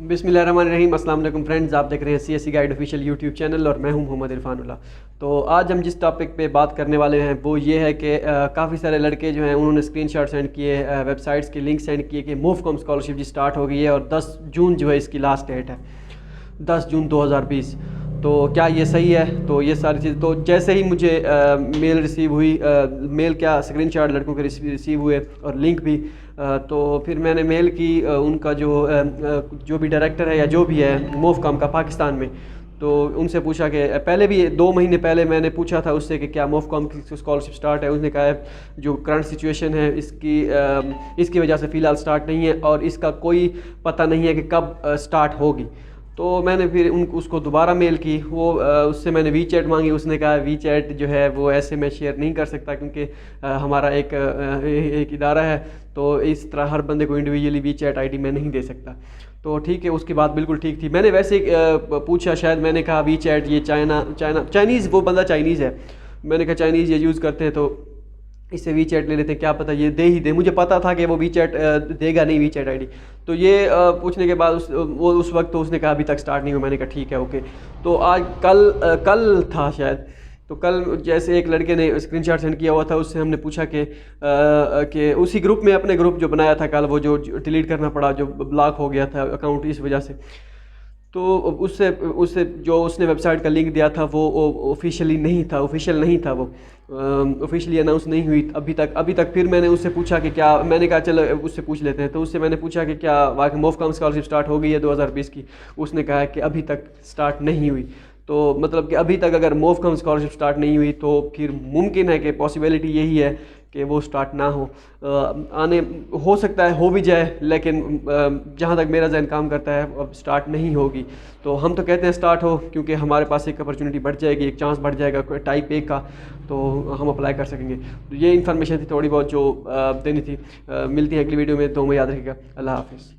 बिस्मिल्लाहिर्रहमानिर्रहीम। अस्सलाम वालेकुम फ्रेंड्स, आप देख रहे हैं CSE guide official YouTube channel और मैं हूं मोहम्मद इरफान उल्लाह। तो आज हम जिस टॉपिक पे बात करने वाले हैं वो ये है कि काफ़ी सारे लड़के जो हैं उन्होंने स्क्रीनशॉट सेंड किए, वेबसाइट्स के लिंक सेंड किए कि मूवकॉम स्कॉलरशिप जी स्टार्ट हो गई है और 10 जून जो है इसकी लास्ट डेट है, 10 जून 2020। तो क्या ये सही है? तो ये सारी चीज़, तो जैसे ही मुझे मेल रिसीव हुई, मेल क्या स्क्रीनशॉट लड़कों के रिसीव हुए और लिंक भी, तो फिर मैंने मेल की उनका जो भी डायरेक्टर है या जो भी है मूवकॉम का पाकिस्तान में, तो उनसे पूछा कि पहले भी 2 महीने पहले मैंने पूछा था उससे कि क्या मूवकॉम की स्कॉलरशिप स्टार्ट है। उसने कहा है जो करंट सिचुएशन है इसकी वजह से फ़िलहाल स्टार्ट नहीं है और इसका कोई पता नहीं है कि कब स्टार्ट होगी। तो मैंने फिर उसको दोबारा मेल की, उससे मैंने वी चैट मांगी। उसने कहा वी चैट जो है वो ऐसे मैं शेयर नहीं कर सकता क्योंकि हमारा एक इदारा है, तो इस तरह हर बंदे को इंडिविजुअली वी चैट ID मैं नहीं दे सकता। तो ठीक है, उसकी बात बिल्कुल ठीक थी। मैंने वैसे पूछा, शायद मैंने कहा वी चैट ये चाइनीज़, वो बंदा चाइनीज़ है, मैंने कहा चाइनीज़ ये यूज़ करते हैं तो इससे वी चैट ले लेते हैं, क्या पता ये दे ही दे। मुझे पता था कि वो वी चैट देगा नहीं, वी चैट ID। तो ये पूछने के बाद उस वक्त तो उसने कहा अभी तक स्टार्ट नहीं हुआ। मैंने कहा ठीक है, ओके। तो आज कल था शायद, तो कल जैसे एक लड़के ने स्क्रीनशॉट सेंड किया हुआ था, उससे हमने पूछा कि उसी ग्रुप में, अपने ग्रुप जो बनाया था कल, वो जो डिलीट करना पड़ा, जो ब्लॉक हो गया था अकाउंट इस वजह से, तो उससे जो उसने वेबसाइट का लिंक दिया था वो ऑफिशियल नहीं था, वो ऑफिशियली अनाउंस नहीं हुई अभी तक। फिर मैंने उससे पूछा कि क्या, मैंने कहा चलो उससे पूछ लेते हैं। तो उससे मैंने पूछा कि क्या वाकई मूवकॉम स्कॉलरशिप स्टार्ट हो गई है 2020 की। उसने कहा कि अभी तक स्टार्ट नहीं हुई। तो मतलब कि अभी तक अगर मूवकॉम स्कॉलरशिप स्टार्ट नहीं हुई तो फिर मुमकिन है कि पॉसिबिलिटी यही है कि वो स्टार्ट ना हो। आने हो सकता है हो भी जाए, लेकिन जहाँ तक मेरा ज़हन काम करता है अब स्टार्ट नहीं होगी। तो हम तो कहते हैं स्टार्ट हो, क्योंकि हमारे पास एक अपॉर्चुनिटी बढ़ जाएगी, एक चांस बढ़ जाएगा टाइप A का, तो हम अप्लाई कर सकेंगे। तो ये इन्फॉर्मेशन थी थोड़ी बहुत जो देनी थी। मिलती है अगली वीडियो में, तो मैं याद रखिएगा। अल्लाह हाफिज़।